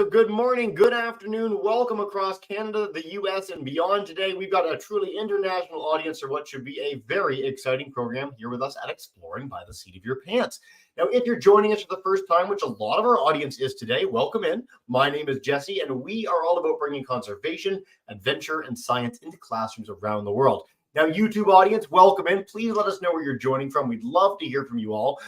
So good morning, good afternoon, welcome across Canada, the US, and beyond. Today, we've got a truly international audience for what should be a very exciting program here with us at Exploring by the Seat of Your Pants. Now, if you're joining us for the first time, which a lot of our audience is today, welcome in. My name is Jesse, and we are all about bringing conservation, adventure, and science into classrooms around the world. Now, YouTube audience, welcome in. Please let us know where you're joining from. We'd love to hear from you all.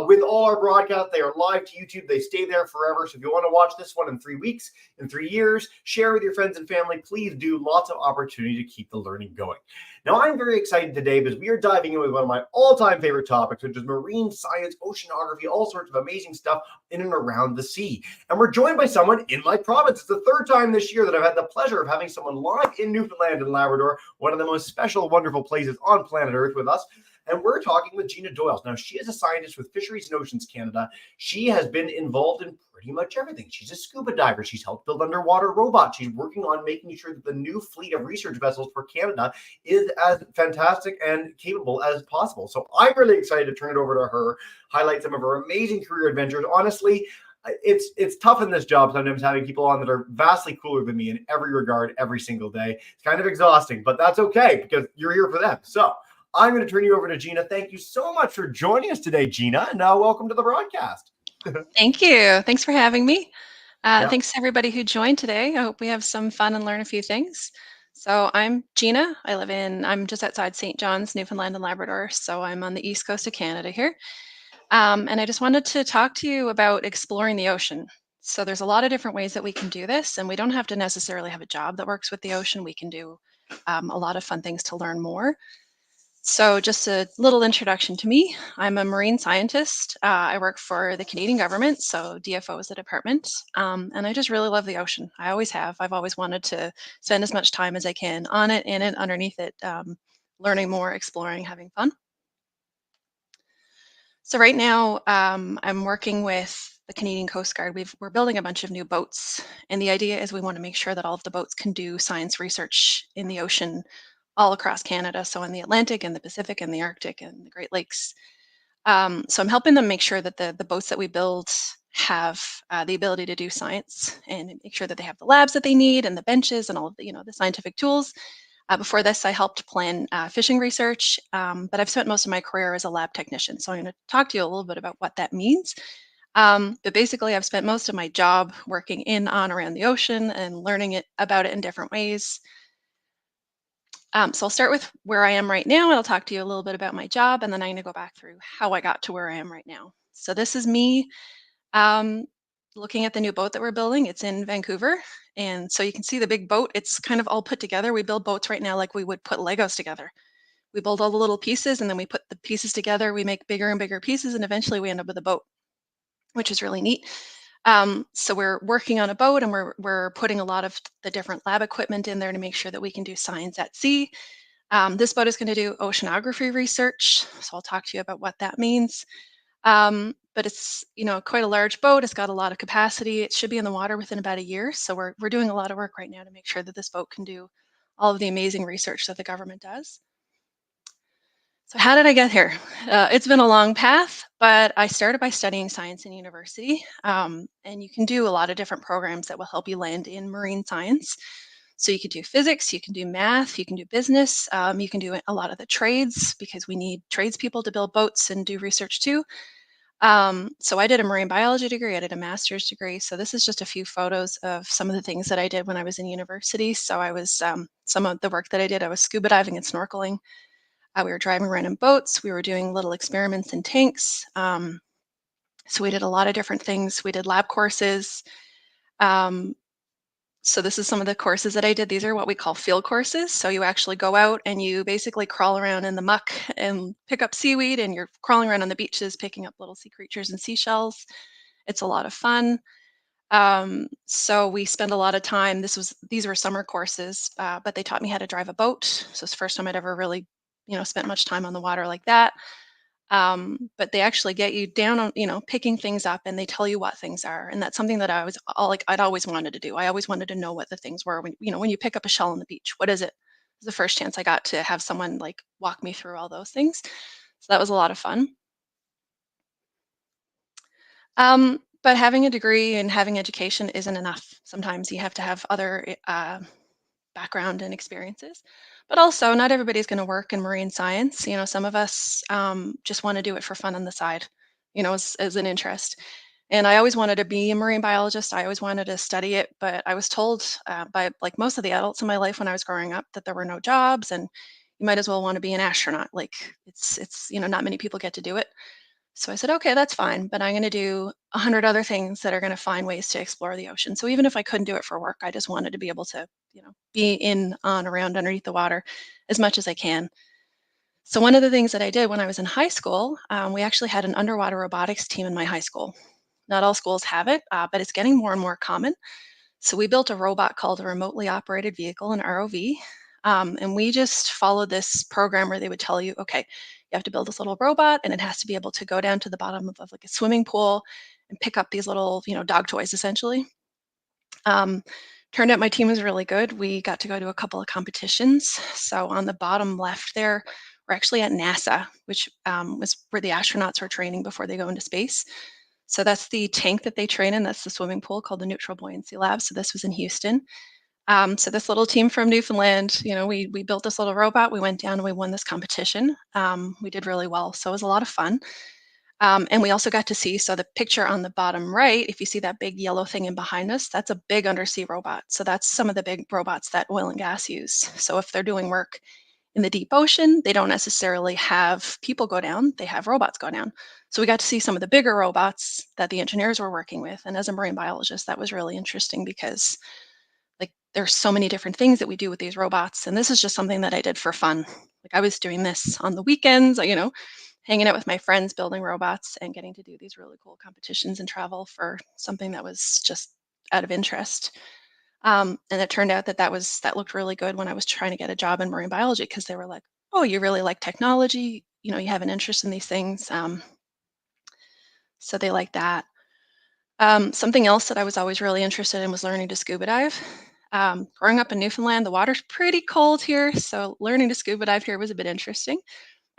With all our broadcasts, they are live to YouTube. They stay there forever. So if you want to watch this one in 3 weeks, in 3 years, share with your friends and family. Please do. Lots of opportunity to keep the learning going. Now, I'm very excited today because we are diving in with one of my all-time favorite topics, which is marine science, oceanography, all sorts of amazing stuff in and around the sea. And we're joined by someone in my province. It's the third time this year that I've had the pleasure of having someone live in Newfoundland and Labrador, one of the most special, wonderful places on planet Earth with us. And we're talking with Gina Doyle. Now, she is a scientist with Fisheries and Oceans Canada. She has been involved in pretty much everything. She's a scuba diver. She's helped build underwater robots. She's working on making sure that the new fleet of research vessels for Canada is as fantastic and capable as possible. So I'm really excited to turn it over to her, highlight some of her amazing career adventures. Honestly, it's tough in this job sometimes having people on that are vastly cooler than me in every regard every single day. It's kind of exhausting, but that's okay because you're here for them. So I'm going to turn you over to Gina. Thank you so much for joining us today, Gina. And now welcome to the broadcast. Thank you. Thanks for having me. Yeah. Thanks to everybody who joined today. I hope we have some fun and learn a few things. So I'm Gina. I'm just outside St. John's, Newfoundland and Labrador. So I'm on the east coast of Canada here. And I just wanted to talk to you about exploring the ocean. So there's a lot of different ways that we can do this, and we don't have to necessarily have a job that works with the ocean. We can do a lot of fun things to learn more. So, just a little introduction to me. I'm a marine scientist. I work for the Canadian government, so DFO is the department. And I just really love the ocean. I always have. I've always wanted to spend as much time as I can on it, in it, underneath it, learning more, exploring, having fun. So, right now, I'm working with the Canadian Coast Guard. We're building a bunch of new boats. And the idea is we want to make sure that all of the boats can do science research in the ocean all across Canada, so in the Atlantic and the Pacific and the Arctic and the Great Lakes. So I'm helping them make sure that the boats that we build have the ability to do science and make sure that they have the labs that they need and the benches and all of the scientific tools. Before this, I helped plan fishing research, but I've spent most of my career as a lab technician. So I'm going to talk to you a little bit about what that means. But basically, I've spent most of my job working in, on, around the ocean and learning about it in different ways. So I'll start with where I am right now, and I'll talk to you a little bit about my job, and then I'm going to go back through how I got to where I am right now. So this is me um, looking at the new boat that we're building. It's in Vancouver, and so you can see the big boat. It's kind of all put together. We build boats right now like we would put Legos together. We build all the little pieces, and then we put the pieces together. We make bigger and bigger pieces, and eventually we end up with a boat, which is really neat. So we're working on a boat, and we're putting a lot of the different lab equipment in there to make sure that we can do science at sea. This boat is going to do oceanography research, so I'll talk to you about what that means. But it's quite a large boat. It's got a lot of capacity. It should be in the water within about a year. So we're doing a lot of work right now to make sure that this boat can do all of the amazing research that the government does. So how did I get here? It's been a long path, but I started by studying science in university. And you can do a lot of different programs that will help you land in marine science. So you can do physics, you can do math, you can do business, you can do a lot of the trades because we need tradespeople to build boats and do research too. So I did a marine biology degree, I did a master's degree. So this is just a few photos of some of the things that I did when I was in university. So I was, some of the work that I did, I was scuba diving and snorkeling. We were driving around in boats. We were doing little experiments in tanks. So we did a lot of different things. We did lab courses. So this is some of the courses that I did. These are what we call field courses. So you actually go out and you basically crawl around in the muck and pick up seaweed, and you're crawling around on the beaches, picking up little sea creatures and seashells. It's a lot of fun. So we spend a lot of time. These were summer courses, but they taught me how to drive a boat. So it's the first time I'd ever really, spent much time on the water like that. But they actually get you down on, picking things up, and they tell you what things are. And that's something that I'd always wanted to do. I always wanted to know what the things were. When you pick up a shell on the beach, what is it? It was the first chance I got to have someone like walk me through all those things. So that was a lot of fun. But having a degree and having education isn't enough. Sometimes you have to have other background and experiences. But also, not everybody's going to work in marine science. Some of us just want to do it for fun on the side, as an interest. And I always wanted to be a marine biologist. I always wanted to study it, but I was told by like most of the adults in my life when I was growing up that there were no jobs and you might as well want to be an astronaut. Like it's not many people get to do it. So I said, okay, that's fine, but I'm going to do 100 other things that are going to find ways to explore the ocean. So even if I couldn't do it for work, I just wanted to be able to, be in, on, around, underneath the water as much as I can. So one of the things that I did when I was in high school, we actually had an underwater robotics team in my high school. Not all schools have it, but it's getting more and more common. So we built a robot called a remotely operated vehicle, an ROV. And we just followed this program where they would tell you, okay, you have to build this little robot and it has to be able to go down to the bottom of like a swimming pool and pick up these little, dog toys essentially. Um, Turned out my team was really good. We got to go to a couple of competitions. So on the bottom left there, we're actually at NASA, which was where the astronauts were training before they go into space. So that's the tank that they train in. That's the swimming pool called the Neutral Buoyancy Lab. So this was in Houston. So this little team from Newfoundland, we built this little robot. We went down and we won this competition. We did really well. So it was a lot of fun. And we also got to see, so the picture on the bottom right, if you see that big yellow thing in behind us, that's a big undersea robot. So that's some of the big robots that oil and gas use. So if they're doing work in the deep ocean, they don't necessarily have people go down, they have robots go down. So we got to see some of the bigger robots that the engineers were working with. And as a marine biologist, that was really interesting because like there's so many different things that we do with these robots. And this is just something that I did for fun. Like I was doing this on the weekends, hanging out with my friends, building robots and getting to do these really cool competitions and travel for something that was just out of interest. And it turned out that looked really good when I was trying to get a job in marine biology because they were like, "Oh, you really like technology. You have an interest in these things." So they like that. Something else that I was always really interested in was learning to scuba dive. Growing up in Newfoundland, the water's pretty cold here, so learning to scuba dive here was a bit interesting.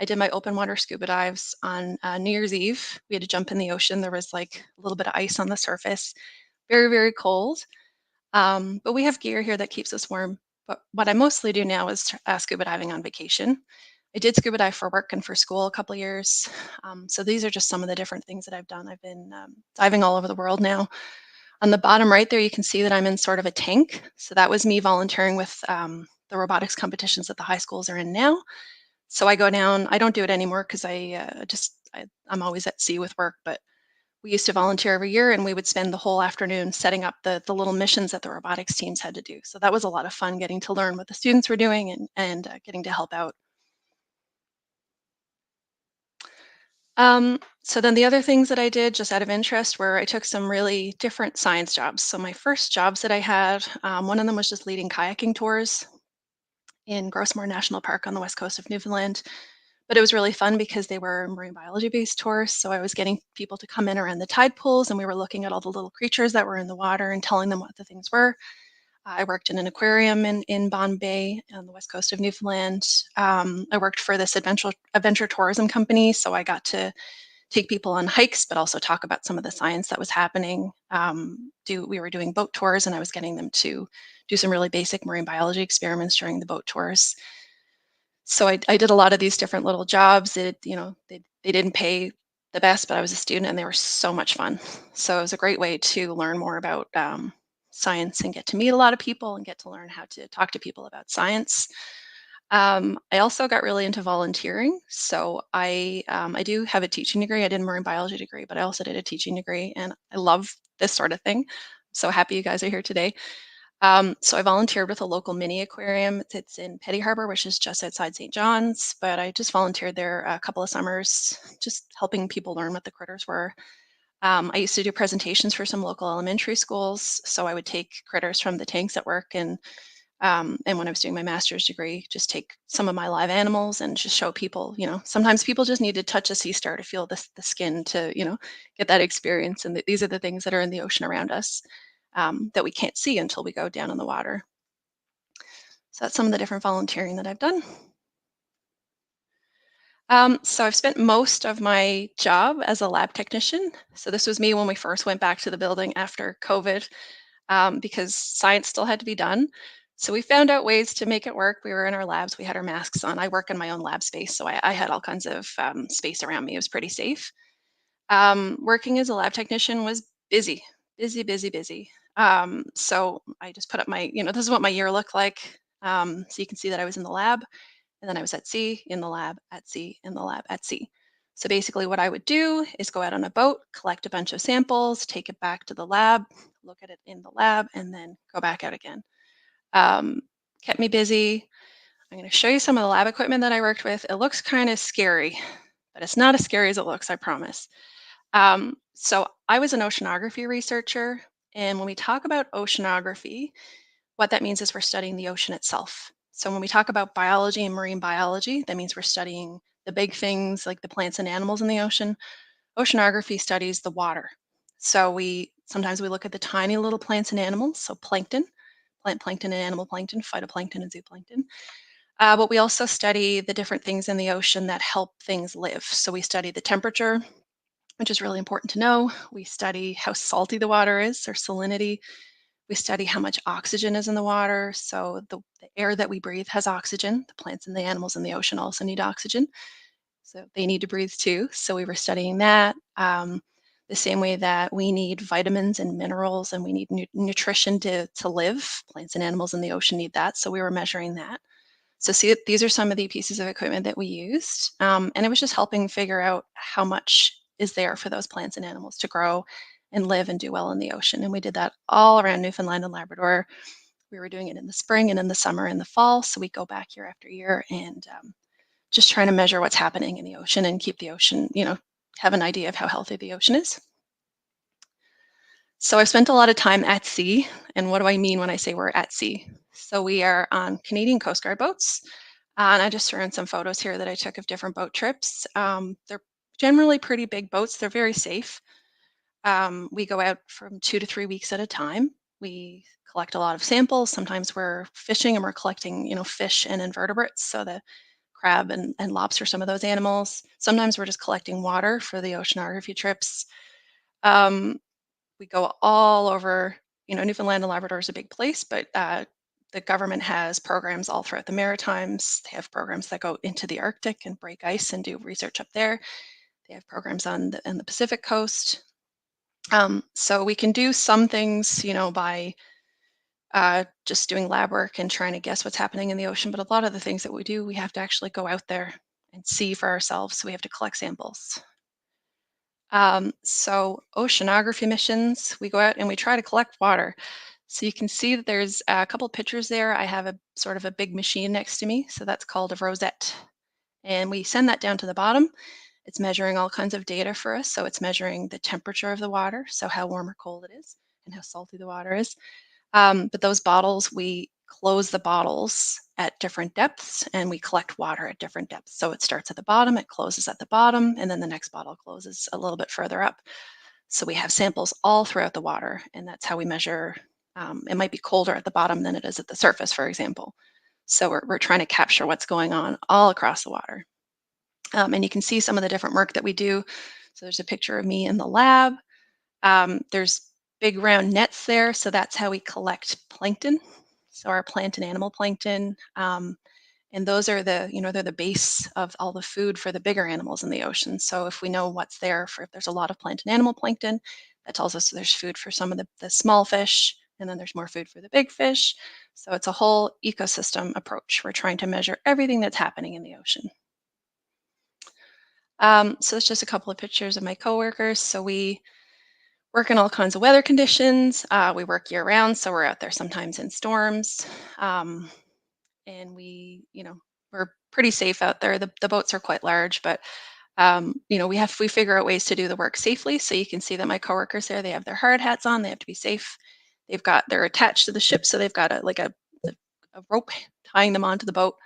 I did my open water scuba dives on New Year's Eve. We had to jump in the ocean. There was like a little bit of ice on the surface, very, very cold. But we have gear here that keeps us warm. But what I mostly do now is scuba diving on vacation. I did scuba dive for work and for school a couple years. So these are just some of the different things that I've done. I've been diving all over the world now. On the bottom right there, you can see that I'm in sort of a tank. So that was me volunteering with the robotics competitions that the high schools are in now. So I go down. I don't do it anymore because I'm always at sea with work. But we used to volunteer every year, and we would spend the whole afternoon setting up the little missions that the robotics teams had to do. So that was a lot of fun, getting to learn what the students were doing and getting to help out. So then the other things that I did just out of interest were I took some really different science jobs. So my first jobs that I had, one of them was just leading kayaking tours in Grossmore National Park on the west coast of Newfoundland. But it was really fun because they were marine biology based tours. So I was getting people to come in around the tide pools and we were looking at all the little creatures that were in the water and telling them what the things were. I worked in an aquarium in Bond Bay on the west coast of Newfoundland. I worked for this adventure tourism company. So I got to take people on hikes, but also talk about some of the science that was happening. We were doing boat tours and I was getting them to do some really basic marine biology experiments during the boat tours. So I did a lot of these different little jobs. They didn't pay the best, but I was a student and they were so much fun. So it was a great way to learn more about science and get to meet a lot of people and get to learn how to talk to people about science. I also got really into volunteering. So I do have a teaching degree. I did a marine biology degree, but I also did a teaching degree, and I love this sort of thing. So happy you guys are here today. So I volunteered with a local mini aquarium. It's in Petty Harbor, which is just outside St. John's. But I just volunteered there a couple of summers, just helping people learn what the critters were. I used to do presentations for some local elementary schools. So I would take critters from the tanks at work and when I was doing my master's degree, just take some of my live animals and just show people, sometimes people just need to touch a sea star to feel the skin to, get that experience. And these are the things that are in the ocean around us that we can't see until we go down in the water. So that's some of the different volunteering that I've done. So I've spent most of my job as a lab technician. So this was me when we first went back to the building after COVID, because science still had to be done. So we found out ways to make it work. We were in our labs. We had our masks on. I work in my own lab space, so I had all kinds of space around me. It was pretty safe. Working as a lab technician was busy, busy, busy, busy. So I just put up my, this is what my year looked like. So you can see that I was in the lab, and then I was at sea, in the lab, at sea, in the lab, at sea. So basically, what I would do is go out on a boat, collect a bunch of samples, take it back to the lab, look at it in the lab, and then go back out again. Um, Kept me busy. I'm going to show you some of the lab equipment that I worked with. It looks kind of scary, but it's not as scary as it looks, I promise. So I was an oceanography researcher. And when we talk about oceanography, what that means is we're studying the ocean itself. So when we talk about biology and marine biology, that means we're studying the big things like the plants and animals in the ocean. Oceanography studies the water. So we sometimes we look at the tiny little plants and animals, so plankton, plant plankton and animal plankton, phytoplankton and zooplankton. But we also study the different things in the ocean that help things live. So we study the temperature, which is really important to know. We study how salty the water is, or salinity. We study how much oxygen is in the water. So the air that we breathe has oxygen. The plants and the animals in the ocean also need oxygen. So they need to breathe too. So we were studying that. The same way that we need vitamins and minerals and we need nutrition to live. Plants and animals in the ocean need that. So we were measuring that. So see, these are some of the pieces of equipment that we used. And it was just helping figure out how much is there for those plants and animals to grow and live and do well in the ocean. And we did that all around Newfoundland and Labrador. We were doing it in the spring and in the summer and the fall. So we go back year after year and just trying to measure what's happening in the ocean and keep the ocean, have an idea of how healthy the ocean is. So I've spent a lot of time at sea. And what do I mean when I say we're at sea? So we are on Canadian Coast Guard boats. And I just threw in some photos here that I took of different boat trips. They're generally pretty big boats. They're very safe. We go out from 2 to 3 weeks at a time. We collect a lot of samples. Sometimes we're fishing and we're collecting, fish and invertebrates. So the crab and lobster, some of those animals. Sometimes we're just collecting water for the oceanography trips. Um, we go all over, Newfoundland and Labrador is a big place, but the government has programs all throughout the Maritimes. They have programs that go into the Arctic and break ice and do research up there. They have programs on the Pacific coast. So we can do some things, by just doing lab work and trying to guess what's happening in the ocean. But a lot of the things that we do, we have to actually go out there and see for ourselves. So we have to collect samples. So oceanography missions, we go out and we try to collect water. So you can see that there's a couple pictures there. I have a sort of a big machine next to me. So that's called a rosette. And we send that down to the bottom. It's measuring all kinds of data for us. So it's measuring the temperature of the water, so how warm or cold it is, and how salty the water is. But those bottles, we close the bottles at different depths and we collect water at different depths. So it starts at the bottom, it closes at the bottom, and then the next bottle closes a little bit further up. So we have samples all throughout the water, and that's how we measure. It might be colder at the bottom than it is at the surface, for example. So we're trying to capture what's going on all across the water. And you can see some of the different work that we do. So there's a picture of me in the lab. There's big round nets there, so that's how we collect plankton. So our plant and animal plankton, and those are they're the base of all the food for the bigger animals in the ocean. So if we know what's there for if there's a lot of plant and animal plankton, that tells us there's food for some of the small fish, and then there's more food for the big fish. So it's a whole ecosystem approach. We're trying to measure everything that's happening in the ocean. So it's just a couple of pictures of my coworkers. So we work in all kinds of weather conditions. We work year round, so we're out there sometimes in storms. And we're pretty safe out there. The boats are quite large, but we figure out ways to do the work safely. So you can see that my coworkers there, they have their hard hats on. They have to be safe. They're attached to the ship, so they've got a rope tying them onto the boat.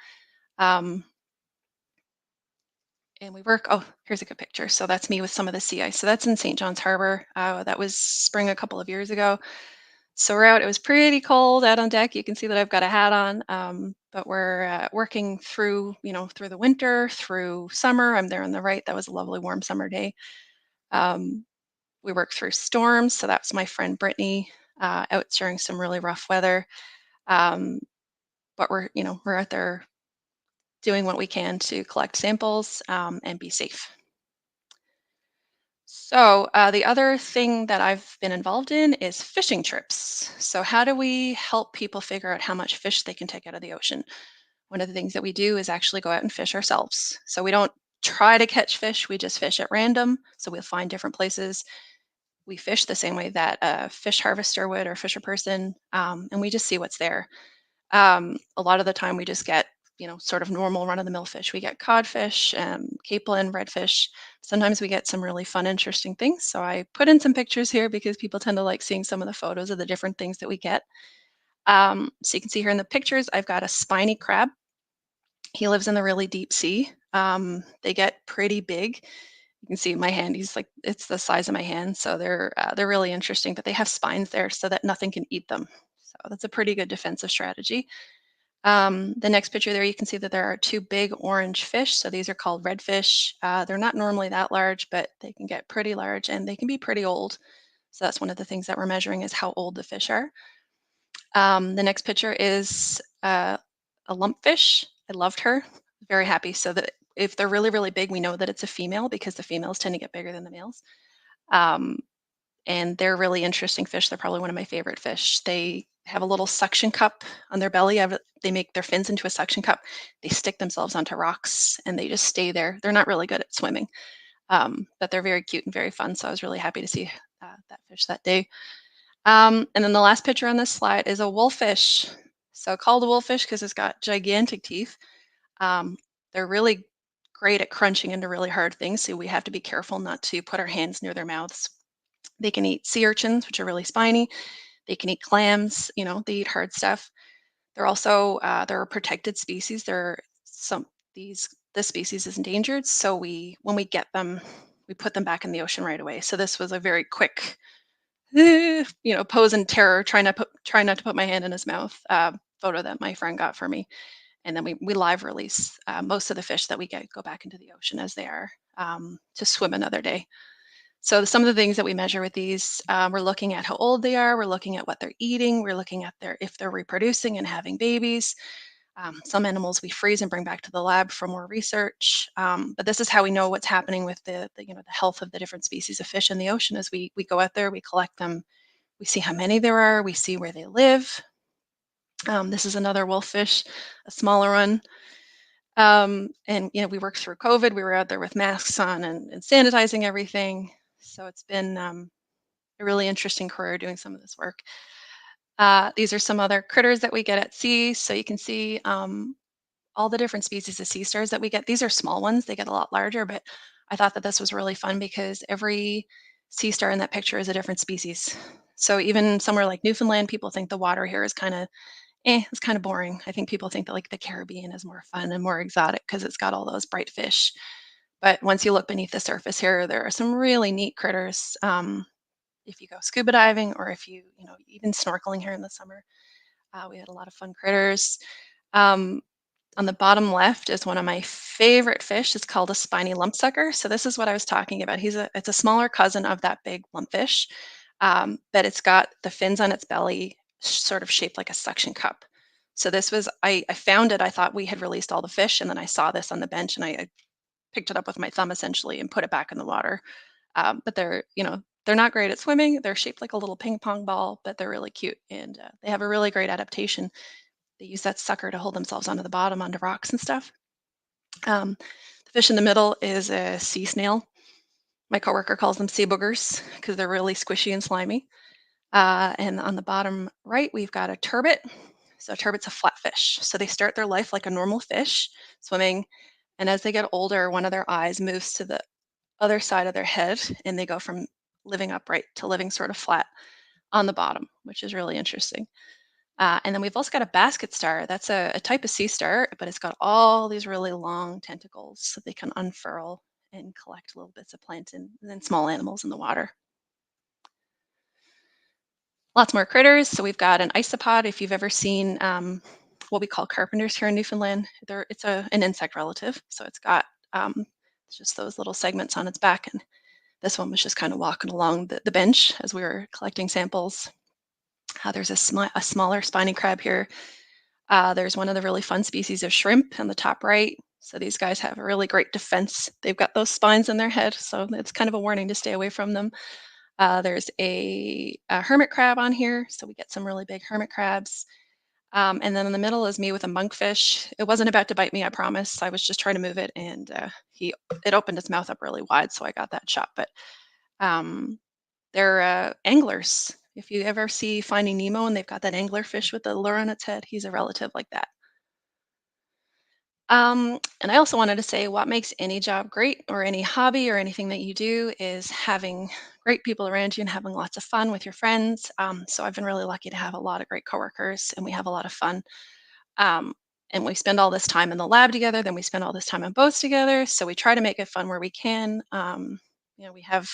And we work. Oh, here's a good picture. So that's me with some of the sea ice. So that's in St. John's Harbor. That was spring a couple of years ago. So we're out. It was pretty cold out on deck. You can see that I've got a hat on, but we're working through, through the winter, through summer. I'm there on the right. That was a lovely warm summer day. Um, we worked through storms. So that's my friend Brittany out during some really rough weather. Um, but we're out there doing what we can to collect samples and be safe. So, the other thing that I've been involved in is fishing trips. So, how do we help people figure out how much fish they can take out of the ocean? One of the things that we do is actually go out and fish ourselves. So, we don't try to catch fish, we just fish at random. So, we'll find different places. We fish the same way that a fish harvester would or fisher person, and we just see what's there. A lot of the time we just get, sort of normal run of the mill fish. We get codfish, capelin, redfish. Sometimes we get some really fun, interesting things. So I put in some pictures here because people tend to like seeing some of the photos of the different things that we get. So you can see here in the pictures, I've got a spiny crab. He lives in the really deep sea. They get pretty big. You can see my hand. He's like it's the size of my hand. So they're really interesting. But they have spines there so that nothing can eat them. So that's a pretty good defensive strategy. The next picture there, you can see that there are two big orange fish. So these are called redfish. They're not normally that large, but they can get pretty large and they can be pretty old. So that's one of the things that we're measuring is how old the fish are. The next picture is a lumpfish. I loved her. Very happy. So that if they're really, really big, we know that it's a female because the females tend to get bigger than the males. Um, and they're really interesting fish. They're probably one of my favorite fish. They have a little suction cup on their belly. They make their fins into a suction cup. They stick themselves onto rocks and they just stay there. They're not really good at swimming, but they're very cute and very fun. So I was really happy to see that fish that day. And then the last picture on this slide is a wolffish. So called a wolffish because it's got gigantic teeth. Um, they're really great at crunching into really hard things. So we have to be careful not to put our hands near their mouths. They can eat sea urchins, which are really spiny. They can eat clams. They eat hard stuff. They're also they're a protected species. They're some these this species is endangered. So when we get them, we put them back in the ocean right away. So this was a very quick, pose in terror, trying not to put my hand in his mouth. Photo that my friend got for me, and then we live release most of the fish that we get go back into the ocean as they are to swim another day. So some of the things that we measure with these, we're looking at how old they are. We're looking at what they're eating. We're looking at if they're reproducing and having babies. Some animals we freeze and bring back to the lab for more research. But this is how we know what's happening with the health of the different species of fish in the ocean. As we go out there, we collect them. We see how many there are. We see where they live. This is another wolffish, a smaller one. And we worked through COVID. We were out there with masks on and sanitizing everything. So it's been a really interesting career doing some of this work. These are some other critters that we get at sea. So you can see all the different species of sea stars that we get. These are small ones, they get a lot larger, but I thought that this was really fun because every sea star in that picture is a different species. So even somewhere like Newfoundland, people think the water here is it's kind of boring. I think people think that like the Caribbean is more fun and more exotic because it's got all those bright fish. But once you look beneath the surface here, there are some really neat critters. If you go scuba diving or if even snorkeling here in the summer, we had a lot of fun critters. Um, on the bottom left is one of my favorite fish. It's called a spiny lumpsucker. So this is what I was talking about. It's a smaller cousin of that big lumpfish, but it's got the fins on its belly sort of shaped like a suction cup. So this was I found it. I thought we had released all the fish, and then I saw this on the bench, and I picked it up with my thumb essentially and put it back in the water. But they're not great at swimming. They're shaped like a little ping pong ball, but they're really cute, and they have a really great adaptation. They use that sucker to hold themselves onto the bottom, onto rocks and stuff. The fish in the middle is a sea snail. My coworker calls them sea boogers because they're really squishy and slimy. And on the bottom right, we've got a turbot. So a turbot's a flatfish. So they start their life like a normal fish, swimming, and as they get older, one of their eyes moves to the other side of their head, and they go from living upright to living sort of flat on the bottom, which is really interesting. And then we've also got a basket star. That's a type of sea star, but it's got all these really long tentacles so they can unfurl and collect little bits of plankton and then small animals in the water. Lots more critters. So we've got an isopod. If you've ever seen what we call carpenters here in Newfoundland, it's an insect relative. So it's got it's just those little segments on its back. And this one was just kind of walking along the bench as we were collecting samples. There's a smaller spiny crab here. There's one of the really fun species of shrimp in the top right. So these guys have a really great defense. They've got those spines in their head, so it's kind of a warning to stay away from them. There's a hermit crab on here, so we get some really big hermit crabs. And then in the middle is me with a monkfish. It wasn't about to bite me, I promise. I was just trying to move it, and it opened its mouth up really wide, so I got that shot. But um, they're anglers. If you ever see Finding Nemo and they've got that anglerfish with the lure on its head, he's a relative like that. And I also wanted to say what makes any job great or any hobby or anything that you do is having great people around you and having lots of fun with your friends. So I've been really lucky to have a lot of great coworkers and we have a lot of fun. Um, and we spend all this time in the lab together, then we spend all this time on boats together. So we try to make it fun where we can. We have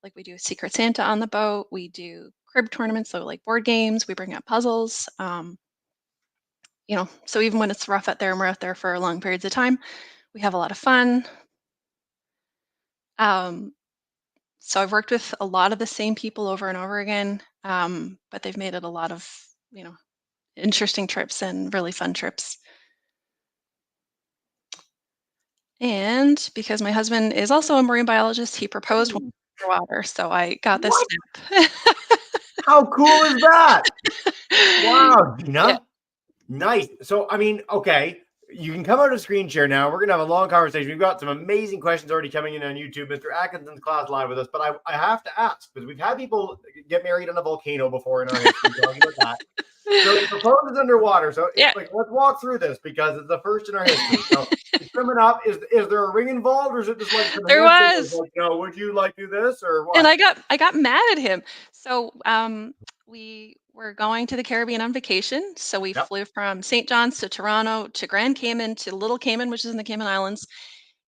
like we do Secret Santa on the boat. We do crib tournaments, so like board games. We bring out puzzles. So even when it's rough out there and we're out there for long periods of time, we have a lot of fun. Um, so I've worked with a lot of the same people over and over again, but they've made it a lot of, you know, interesting trips and really fun trips. And because my husband is also a marine biologist, he proposed when we were underwater, so I got this What? step. How cool is that? Wow, Yeah. Gina. Nice. So, I mean, okay, you can come out of screen share now. We're going to have a long conversation. We've got some amazing questions already coming in on YouTube. Mr. Atkinson's class live with us, but I have to ask because we've had people get married on a volcano before in our history. Talking about that. So he proposes underwater. So Yeah. let's walk through this because it's the first in our history. So swimming up, is there a ring involved, or is it just like some There handshake? was. Like, would you like to do this or And what? I got mad at him. So we were going to the Caribbean on vacation. So we Yep. flew from St. John's to Toronto to Grand Cayman to Little Cayman, which is in the Cayman Islands.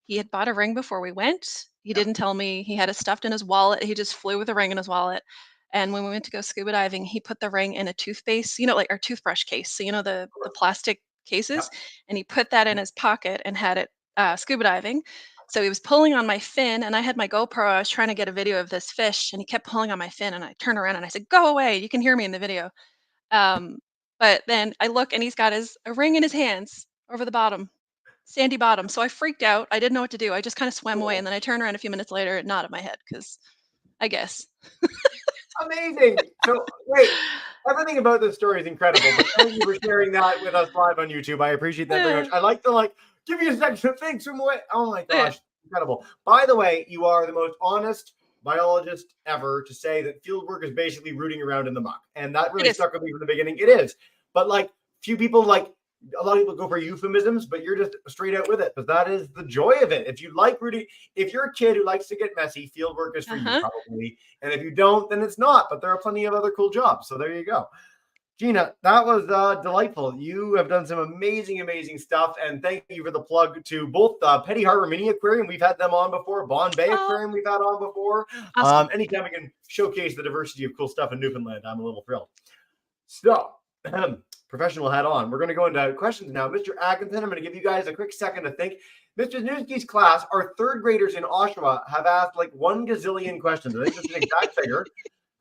He had bought a ring before we went. He Yep. didn't tell me he had it stuffed in his wallet. He just flew with a ring in his wallet. And when we went to go scuba diving, he put the ring in a toothpaste, like our toothbrush case. So the plastic cases, Yep. and he put that in his pocket and had it scuba diving. So he was pulling on my fin, and I had my GoPro. I was trying to get a video of this fish, and he kept pulling on my fin. And I turned around and I said, "Go away! You can hear me in the video." Um, but then I look, and he's got a ring in his hands over the bottom, sandy bottom. So I freaked out. I didn't know what to do. I just kind of swam away, Cool. and then I turned around a few minutes later and nodded my head because I guess. Amazing. So wait, everything about this story is incredible, but thank you for sharing that with us live on YouTube. I appreciate that very much. I like to give me a second to think some way. Oh my Yeah, gosh, incredible. By the way, you are the most honest biologist ever to say that field work is basically rooting around in the muck. And that it really is. stuck with me from the beginning. It is. But few people a lot of people go for euphemisms, but you're just straight out with it. But that is the joy of it. If you like rooting, if you're a kid who likes to get messy, field work is for you Uh-huh. probably. And if you don't, then it's not. But there are plenty of other cool jobs. So there you go. Gina, that was delightful. You have done some amazing, amazing stuff. And thank you for the plug to both Petty Harbor Mini Aquarium. We've had them on before. Bond Bay Oh, Aquarium we've had on before. awesome. Anytime we can showcase the diversity of cool stuff in Newfoundland, I'm a little thrilled. So, professional hat on. We're going to go into questions now. Mr. Atkinson, I'm going to give you guys a quick second to think. Mr. Newski's class, our third graders in Oshawa have asked 1 gazillion questions. I think that's an exact figure.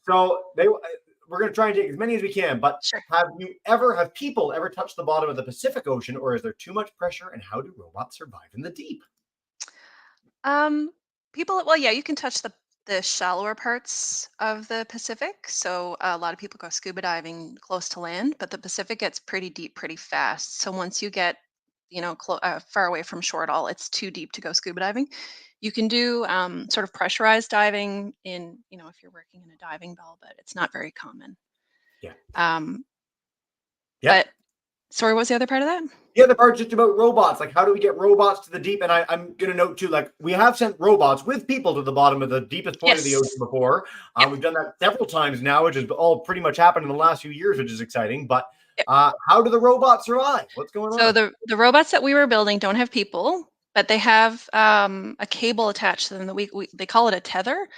So we're going to try and take as many as we can. But Sure. have people ever touched the bottom of the Pacific Ocean, or is there too much pressure? And how do robots survive in the deep? Um, well, yeah, you can touch the shallower parts of the Pacific. So a lot of people go scuba diving close to land, but the Pacific gets pretty deep pretty fast. So once you get, far away from shore at all, it's too deep to go scuba diving. You can do sort of pressurized diving if you're working in a diving bell, but it's not very common. Yeah. Um, Yep. but sorry, what was the other part of that? The other part is just about robots. How do we get robots to the deep? And I'm going to note too, we have sent robots with people to the bottom of the deepest point of the ocean Yes. before. Yep. We've done that several times now, which has all pretty much happened in the last few years, which is exciting. But Yep. how do the robots survive? What's going So on? the robots that we were building don't have people, but they have a cable attached to them that they call it a tether,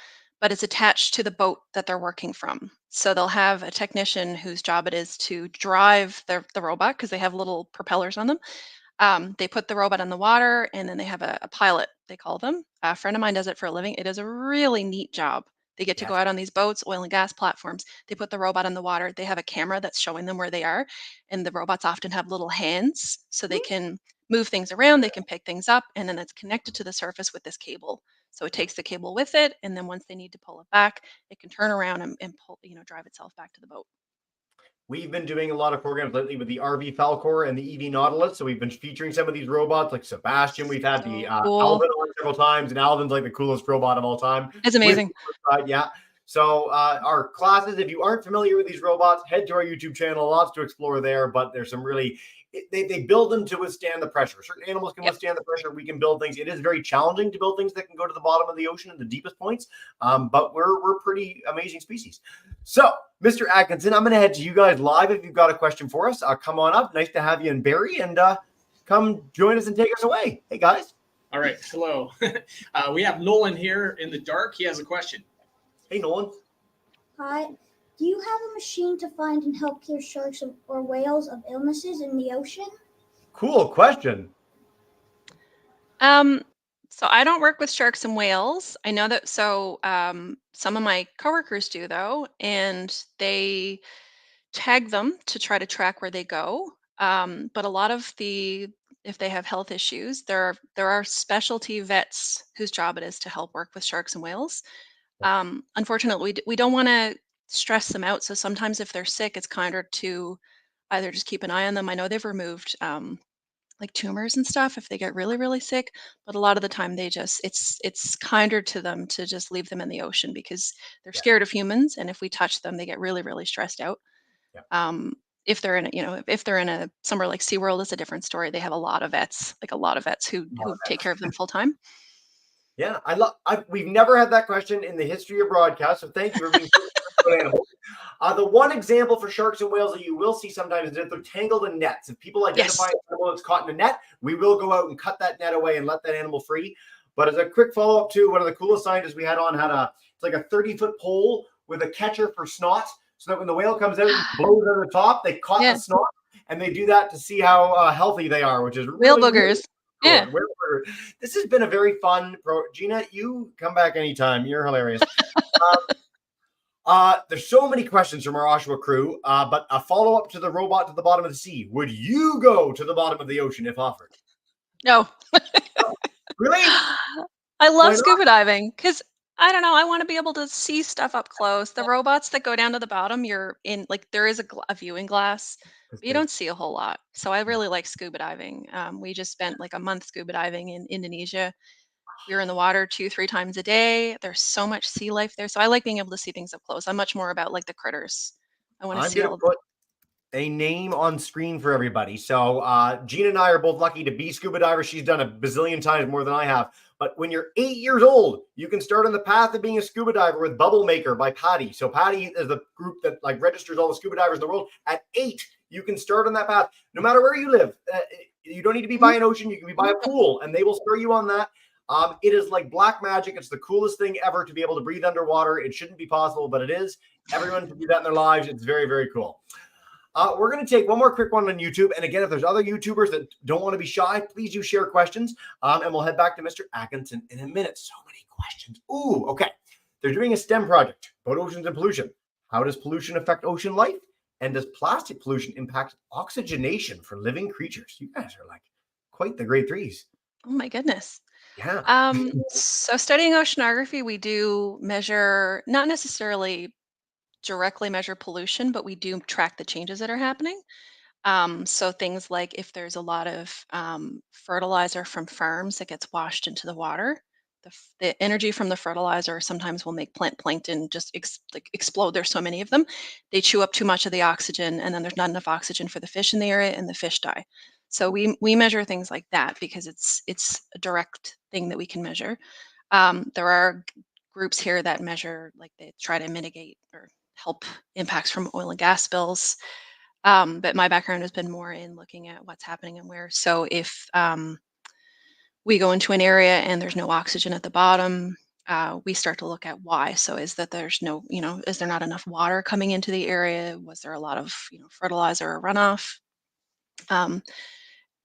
but it's attached to the boat that they're working from. So they'll have a technician whose job it is to drive the robot because they have little propellers on them. They put the robot in the water and then they have a pilot, they call them. A friend of mine does it for a living. It is a really neat job. They get to go Yes. out on these boats, oil and gas platforms. They put the robot in the water. They have a camera that's showing them where they are. And the robots often have little hands so they can move things around, they can pick things up, and then it's connected to the surface with this cable. So it takes the cable with it. And then once they need to pull it back, it can turn around and pull, drive itself back to the boat. We've been doing a lot of programs lately with the RV Falcor and the EV Nautilus. So we've been featuring some of these robots like Sebastian. We've had the So cool. Alvin on several times, and Alvin's like the coolest robot of all time. It's With amazing. yeah. So our classes, if you aren't familiar with these robots, head to our YouTube channel. Lots to explore there, but there's some really they build them to withstand the pressure. Certain animals can Yep. withstand the pressure. We can build things. It is very challenging to build things that can go to the bottom of the ocean and the deepest points, but we're pretty amazing species. So, Mr. Atkinson, I'm going to head to you guys live. If you've got a question for us, come on up. Nice to have you in Barrie, and come join us and take us away. Hey, guys. All right. Hello. We have Nolan here in the dark. He has a question. Hey, Nolan. Hi. Do you have a machine to find and help cure sharks or whales of illnesses in the ocean? Cool question. So I don't work with sharks and whales. I know that some of my coworkers do though, and they tag them to try to track where they go. But a lot of if they have health issues, there are specialty vets whose job it is to help work with sharks and whales. Unfortunately, we don't want to stress them out. So sometimes if they're sick, it's kinder to either just keep an eye on them. I know they've removed like tumors and stuff if they get really, really sick, but a lot of the time it's kinder to them to just leave them in the ocean because they're Yeah. scared of humans, and if we touch them, they get really, really stressed out. Yeah. If they're in if they're in a somewhere like SeaWorld, it's a different story. They have a lot of vets, who take care of them full time. Yeah, we've never had that question in the history of broadcast, so thank you for being so animals. The one example for sharks and whales that you will see sometimes is if they're tangled in nets. If people identify Yes. an animal that's caught in a net, we will go out and cut that net away and let that animal free. But as a quick follow-up to one of the coolest scientists we had on it's like a 30-foot pole with a catcher for snot, so that when the whale comes out and blows over the top, they caught Yeah. the snot, and they do that to see how healthy they are, which is Whale really, boogers. really Yeah. cool. This has been a very fun Gina, you come back anytime. You're hilarious. There's so many questions from our Oshawa crew, but a follow-up to the robot to the bottom of the sea. Would you go to the bottom of the ocean if offered? No. Really? I Why love not? scuba diving because I don't know. I want to be able to see stuff up close. The robots that go down to the bottom, you're in like there is a viewing glass, but you don't see a whole lot. So I really like scuba diving. We just spent like a month scuba diving in Indonesia. We were in the water 2, 3 times a day. There's so much sea life there. So I like being able to see things up close. I'm much more about like the critters. I want to I'm see gonna all of put a name on screen for everybody. So Gina and I are both lucky to be scuba divers. She's done a bazillion times more than I have. But when you're 8 years old, you can start on the path of being a scuba diver with Bubble Maker by Patty. So Patty is the group that like registers all the scuba divers in the world. At 8, you can start on that path, no matter where you live. You don't need to be by an ocean. You can be by a pool, and they will start you on that. It is like black magic. It's the coolest thing ever to be able to breathe underwater. It shouldn't be possible, but it is. Everyone can do that in their lives. It's very, very cool. We're going to take one more quick one on YouTube. And again, if there's other YouTubers that don't want to be shy, please do share questions. And we'll head back to Mr. Atkinson in a minute. So many questions. Ooh, okay. They're doing a STEM project about oceans and pollution. How does pollution affect ocean life? And does plastic pollution impact oxygenation for living creatures? You guys are like quite the grade threes. Oh my goodness. Yeah. So studying oceanography, we do measure, not necessarily directly measure pollution, but we do track the changes that are happening. So things like if there's a lot of fertilizer from farms that gets washed into the water, the energy from the fertilizer sometimes will make plant plankton just like explode. There's so many of them, they chew up too much of the oxygen, and then there's not enough oxygen for the fish in the area, and the fish die. So we measure things like that because it's a direct thing that we can measure. There are groups here that measure, like they try to mitigate or help impacts from oil and gas spills. But my background has been more in looking at what's happening and where. So if we go into an area and there's no oxygen at the bottom, we start to look at why. So is that there's no, is there not enough water coming into the area? Was there a lot of, fertilizer or runoff? Um,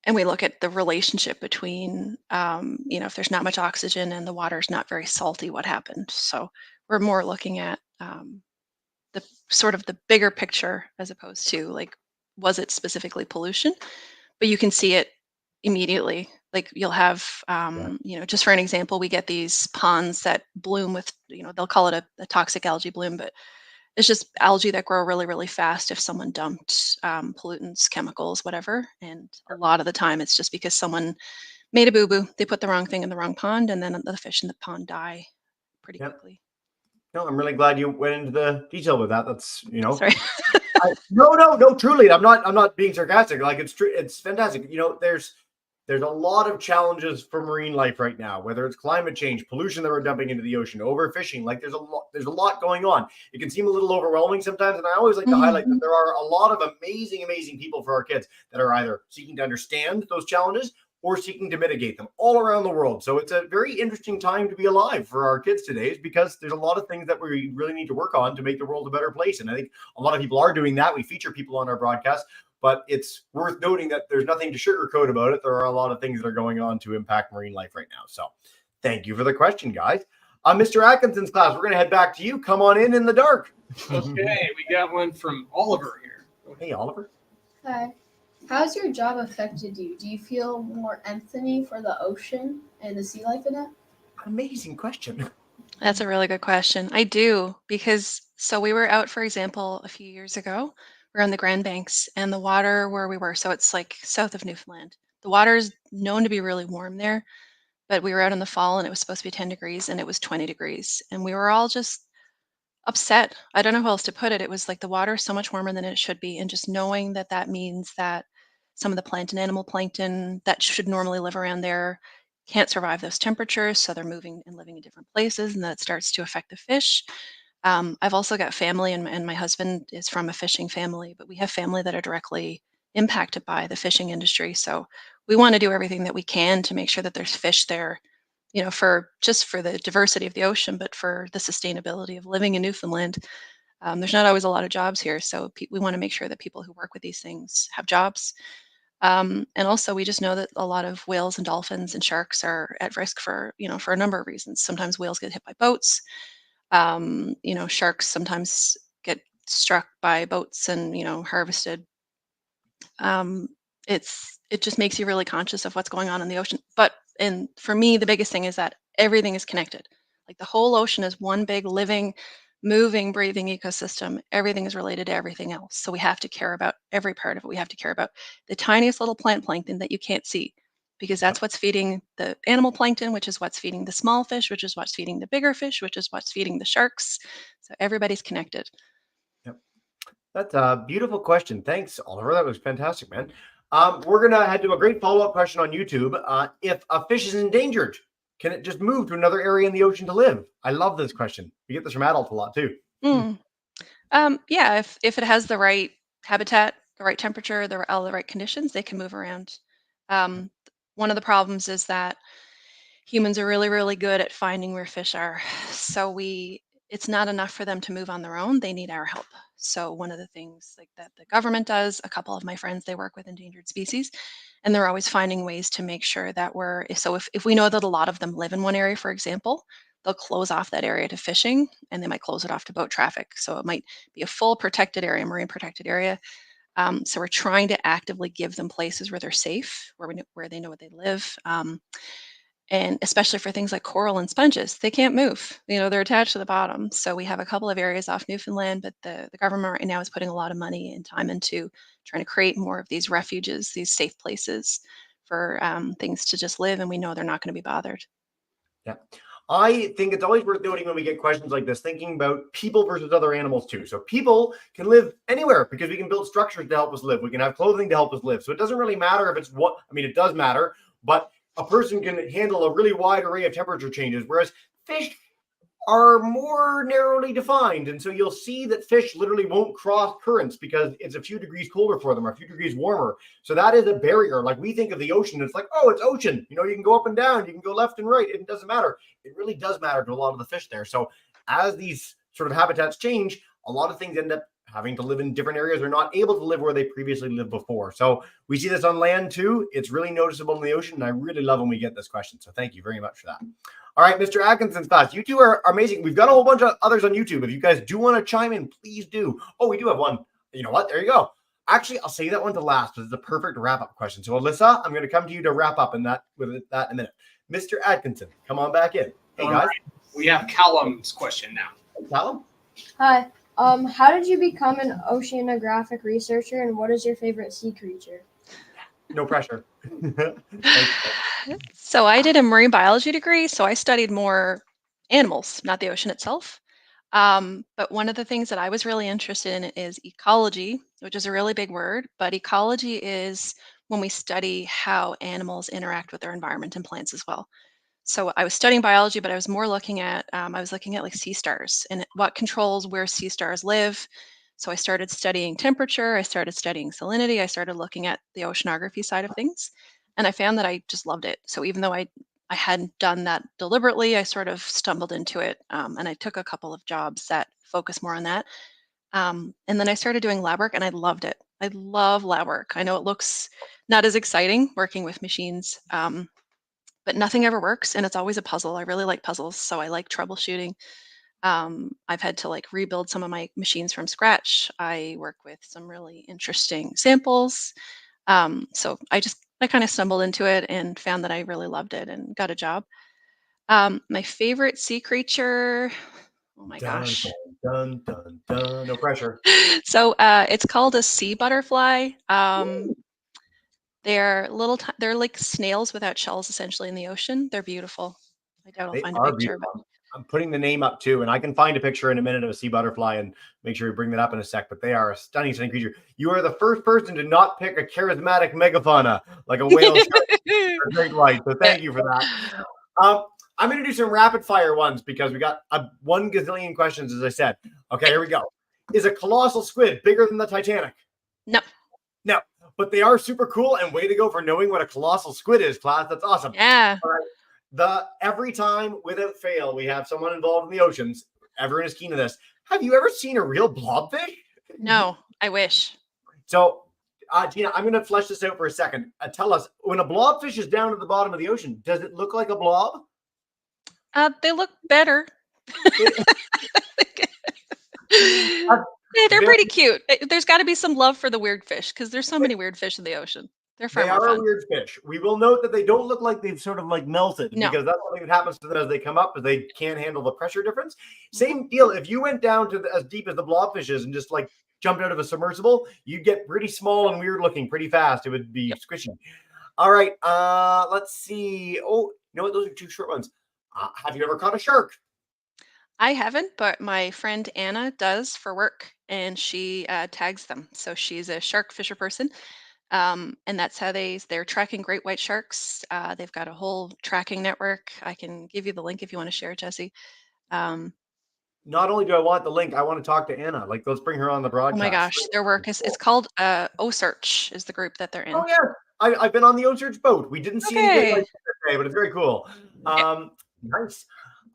and we look at the relationship between, if there's not much oxygen and the water's not very salty, what happened? So we're more looking at the sort of the bigger picture as opposed to like, was it specifically pollution? But you can see it immediately. Like you'll have, Yeah. just for an example, we get these ponds that bloom with, they'll call it a toxic algae bloom, but it's just algae that grow really, really fast if someone dumped pollutants, chemicals, whatever. And a lot of the time it's just because someone made a boo-boo. They put the wrong thing in the wrong pond, and then the fish in the pond die pretty Yep. quickly. No, I'm really glad you went into the detail with that. That's, Sorry. no, truly, I'm not being sarcastic. Like it's true. It's fantastic. There's a lot of challenges for marine life right now, whether it's climate change, pollution that we're dumping into the ocean, overfishing. Like there's a lot going on. It can seem a little overwhelming sometimes. And I always like to highlight that there are a lot of amazing, amazing people for our kids that are either seeking to understand those challenges or seeking to mitigate them all around the world. So it's a very interesting time to be alive for our kids today, because there's a lot of things that we really need to work on to make the world a better place. And I think a lot of people are doing that. We feature people on our broadcast, but it's worth noting that there's nothing to sugarcoat about it. There are a lot of things that are going on to impact marine life right now. So thank you for the question, guys. Mr. Atkinson's class, we're going to head back to you. Come on in the dark. Okay, we got one from Oliver here. Hey, Oliver. Hi. How's your job affected you? Do you feel more empathy for the ocean and the sea life in it? Amazing question. That's a really good question. I do, because so we were out, for example, a few years ago. We're on the Grand Banks, and the water where we were, so it's like south of Newfoundland. The water is known to be really warm there, but we were out in the fall and it was supposed to be 10 degrees and it was 20 degrees. And we were all just upset. I don't know how else to put it. It was like the water is so much warmer than it should be. And just knowing that that means that some of the plant and animal plankton that should normally live around there can't survive those temperatures. So they're moving and living in different places, and that starts to affect the fish. I've also got family, and my husband is from a fishing family, but we have family that are directly impacted by the fishing industry. So we want to do everything that we can to make sure that there's fish there, for the diversity of the ocean, but for the sustainability of living in Newfoundland. There's not always a lot of jobs here, so we want to make sure that people who work with these things have jobs. And also, we just know that a lot of whales and dolphins and sharks are at risk for a number of reasons. Sometimes whales get hit by boats. Sharks sometimes get struck by boats and harvested. um, it just makes you really conscious of what's going on in the ocean. And for me, the biggest thing is that everything is connected. Like the whole ocean is one big living, moving, breathing ecosystem. Everything is related to everything else. So we have to care about every part of it. We have to care about the tiniest little plant plankton that you can't see, because that's what's feeding the animal plankton, which is what's feeding the small fish, which is what's feeding the bigger fish, which is what's feeding the sharks. So everybody's connected. Yep. That's a beautiful question. Thanks, Oliver. That was fantastic, man. We're going to head to a great follow-up question on YouTube. If a fish is endangered, can it just move to another area in the ocean to live? I love this question. We get this from adults a lot too. Yeah, if it has the right habitat, the right temperature, all the right conditions, they can move around. Um, One of the problems is that humans are really, really good at finding where fish are. So it's not enough for them to move on their own. They need our help. So one of the things like that the government does, a couple of my friends, they work with endangered species, and they're always finding ways to make sure that if we know that a lot of them live in one area, for example, they'll close off that area to fishing, and they might close it off to boat traffic. So it might be a full protected area, marine protected area. So we're trying to actively give them places where they're safe, where they know where they live. And especially for things like coral and sponges, they can't move. They're attached to the bottom. So we have a couple of areas off Newfoundland, but the government right now is putting a lot of money and time into trying to create more of these refuges, these safe places for things to just live, and we know they're not going to be bothered. Yeah. I think it's always worth noting when we get questions like this, thinking about people versus other animals too. So people can live anywhere because we can build structures to help us live. We can have clothing to help us live. So it doesn't really matter if it does matter, but a person can handle a really wide array of temperature changes, whereas fish are more narrowly defined. And so you'll see that fish literally won't cross currents because it's a few degrees colder for them or a few degrees warmer. So that is a barrier. Like we think of the ocean, it's like, oh, it's ocean. You can go up and down, you can go left and right. It doesn't matter. It really does matter to a lot of the fish there. So as these sort of habitats change, a lot of things end up having to live in different areas or not able to live where they previously lived before. So we see this on land too. It's really noticeable in the ocean. And I really love when we get this question. So thank you very much for that. All right, Mr. Atkinson's class, you two are amazing. We've got a whole bunch of others on YouTube. If you guys do want to chime in, please do. Oh, we do have one. You know what? There you go. Actually, I'll say that one to last because it's a perfect wrap-up question. So, Alyssa, I'm going to come to you to wrap up with that in a minute. Mr. Atkinson, come on back in. Hey, All guys. right. We have Callum's question now. Callum? Hi. How did you become an oceanographic researcher, and what is your favorite sea creature? No pressure. So I did a marine biology degree, so I studied more animals, not the ocean itself. But one of the things that I was really interested in is ecology, which is a really big word, but ecology is when we study how animals interact with their environment and plants as well. So I was studying biology, but I was more looking at like sea stars and what controls where sea stars live. So I started studying temperature, I started studying salinity, I started looking at the oceanography side of things, and I found that I just loved it. So even though I hadn't done that deliberately, I sort of stumbled into it, and I took a couple of jobs that focus more on that. And then I started doing lab work, and I loved it. I love lab work. I know it looks not as exciting working with machines. But nothing ever works, and it's always a puzzle. I really like puzzles, so I like troubleshooting. I've had to like rebuild some of my machines from scratch. I work with some really interesting samples. So I kind of stumbled into it and found that I really loved it and got a job. My favorite sea creature, oh my gosh. Dun, dun, dun. No pressure. So it's called a sea butterfly. They're they're like snails without shells essentially in the ocean. They're beautiful. I doubt I'll They find a are picture of it. beautiful. I'm putting the name up too, and I can find a picture in a minute of a sea butterfly and make sure we bring that up in a sec. But they are a stunning, stunning creature. You are the first person to not pick a charismatic megafauna like a whale shark or great white. So thank you for that. I'm going to do some rapid fire ones because we got 1 gazillion questions, as I said. Okay, here we go. Is a colossal squid bigger than the Titanic? No. No, but they are super cool, and way to go for knowing what a colossal squid is, class. That's awesome. Yeah. All right. Every time, without fail, we have someone involved in the oceans. Everyone is keen to this. Have you ever seen a real blobfish? No, I wish. So, Gina, I'm going to flesh this out for a second. Tell us, when a blobfish is down at the bottom of the ocean, does it look like a blob? They look better. They're pretty cute. There's got to be some love for the weird fish because there's so many weird fish in the ocean. They're far They more are fun. a weird fish. We will note that they don't look like they've sort of like melted No. because that's something that happens to them as they come up, because they can't handle the pressure difference. Same deal. If you went down to as deep as the blobfish is and just like jumped out of a submersible, you'd get pretty small and weird looking pretty fast. It would be squishy. All right. Let's see. Oh, you know what? Those are 2 short ones. Have you ever caught a shark? I haven't, but my friend Anna does for work, and she tags them. So she's a shark fisher person. And that's how they're tracking great white sharks. They've got a whole tracking network. I can give you the link if you want to share it, Jesse. Not only do I want the link, I want to talk to Anna. Like, let's bring her on the broadcast. Oh my gosh, their work is it's called OSearch is the group that they're in. Oh yeah, I've been on the OSearch boat. We didn't see any Okay. great whites today, but it's very cool. Nice.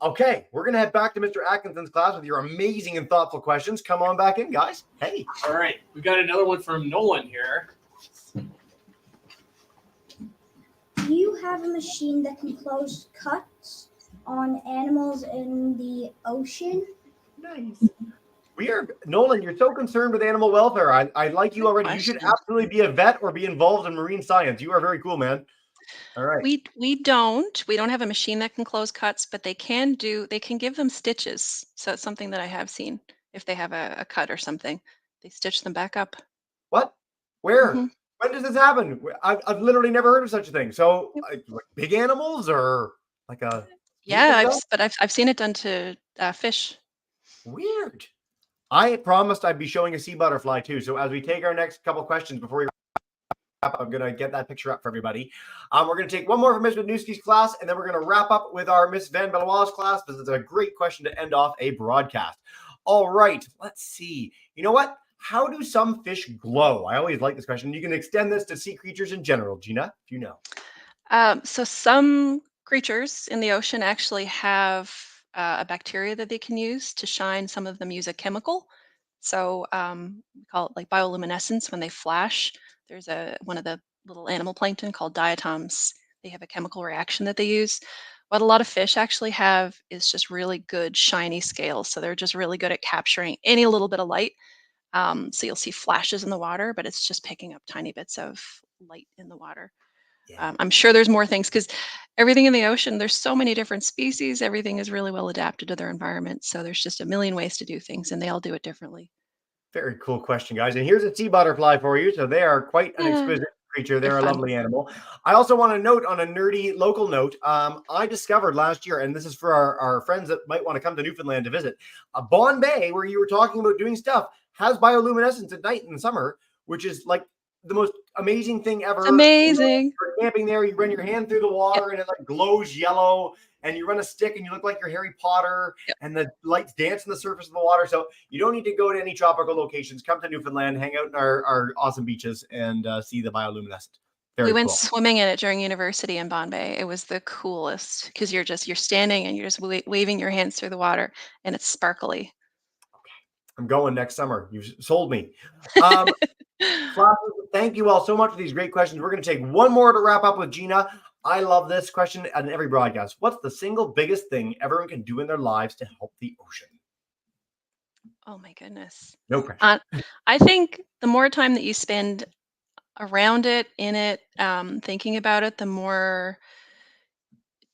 Okay, we're gonna head back to Mr. Atkinson's class with your amazing and thoughtful questions. Come on back in, guys. Hey. All right. We got another one from Nolan here. Do you have a machine that can close cuts on animals in the ocean? Nice. Nolan, you're so concerned with animal welfare. I like you already. You should absolutely be a vet or be involved in marine science. You are very cool, man. All right. We don't have a machine that can close cuts, but they can give them stitches. So it's something that I have seen. If they have a cut or something, they stitch them back up. What? Where? Mhm. When does this happen? I've literally never heard of such a thing. So, like big animals or like a Yeah, I've seen it done to fish. Weird. I promised I'd be showing a sea butterfly too. So as we take our next couple questions before we I'm going to get that picture up for everybody. We're going to take one more from Ms. Wadniewski's class, and then we're going to wrap up with our Miss Van Belois class, because it's a great question to end off a broadcast. All right, let's see. You know what? How do some fish glow? I always like this question. You can extend this to sea creatures in general. Gina, if you know. So some creatures in the ocean actually have a bacteria that they can use to shine. Some of them use a chemical. So we call it like bioluminescence when they flash. There's one of the little animal plankton called diatoms. They have a chemical reaction that they use. What a lot of fish actually have is just really good shiny scales. So they're just really good at capturing any little bit of light. So you'll see flashes in the water, but it's just picking up tiny bits of light in the water. Yeah. I'm sure there's more things because everything in the ocean, there's so many different species. Everything is really well adapted to their environment. So there's just a million ways to do things, and they all do it differently. Very cool question, guys. And here's a sea butterfly for you. So they are quite an Yeah, exquisite creature. They're they're a fun. lovely animal. I also want to note on a nerdy local note, I discovered last year, and this is for our friends that might want to come to Newfoundland to visit, Bon Bay, where you were talking about doing stuff, has bioluminescence at night in the summer, which is like the most amazing thing ever. It's amazing. You're camping there, you run your hand through the water, and it like glows yellow, and you run a stick and you look like you're Harry Potter, and the lights dance on the surface of the water. So you don't need to go to any tropical locations. Come to Newfoundland, hang out in our awesome beaches, and see the bioluminescence. Very We went cool. swimming in it during university in Bombay. It was the coolest because you're standing and you're just waving your hands through the water, and it's sparkly. I'm going next summer. You've sold me. Classes, thank you all so much for these great questions. We're going to take one more to wrap up with Gina. I love this question on every broadcast. What's the single biggest thing everyone can do in their lives to help the ocean? Oh my goodness. No pressure. I think the more time that you spend around it, in it, thinking about it, the more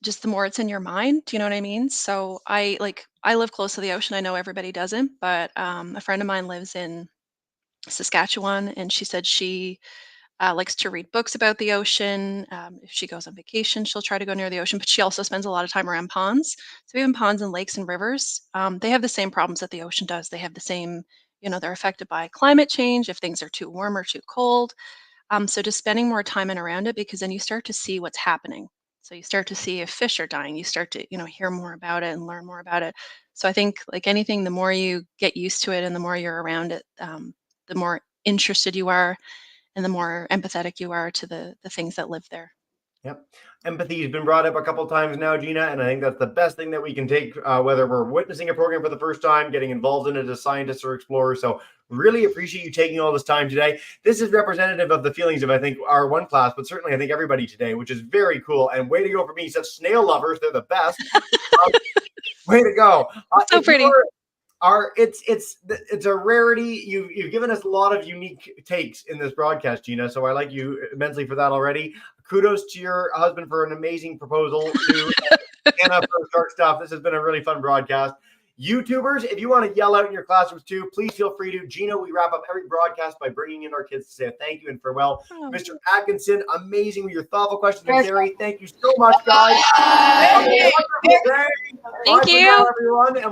it's in your mind. Do you know what I mean? So I live close to the ocean. I know everybody doesn't, but a friend of mine lives in Saskatchewan, and she said she likes to read books about the ocean. If she goes on vacation, she'll try to go near the ocean, but she also spends a lot of time around ponds. So even ponds and lakes and rivers, they have the same problems that the ocean does. They have the same, they're affected by climate change if things are too warm or too cold. So just spending more time in around it, because then you start to see what's happening. So you start to see if fish are dying. You start to, hear more about it and learn more about it. So I think, like anything, the more you get used to it and the more you're around it, the more interested you are and the more empathetic you are to the things that live there. Yep. Empathy has been brought up a couple of times now, Gina, and I think that's the best thing that we can take, whether we're witnessing a program for the first time, getting involved in it as scientists or explorers. So really appreciate you taking all this time today. This is representative of the feelings of, I think, our one class, but certainly I think everybody today, which is very cool. And way to go for me, such snail lovers. They're the best. Way to go. So pretty. It's a rarity. You've given us a lot of unique takes in this broadcast, Gina. So I like you immensely for that already. Kudos to your husband for an amazing proposal, to Anna for Shark Stuff. This has been a really fun broadcast. YouTubers, if you want to yell out in your classrooms too, please feel free to. Gina, we wrap up every broadcast by bringing in our kids to say a thank you and farewell. Oh. Mr. Atkinson, amazing with your thoughtful questions. And Gary, thank you so much, guys. Thank Bye you. for now, everyone. And we'll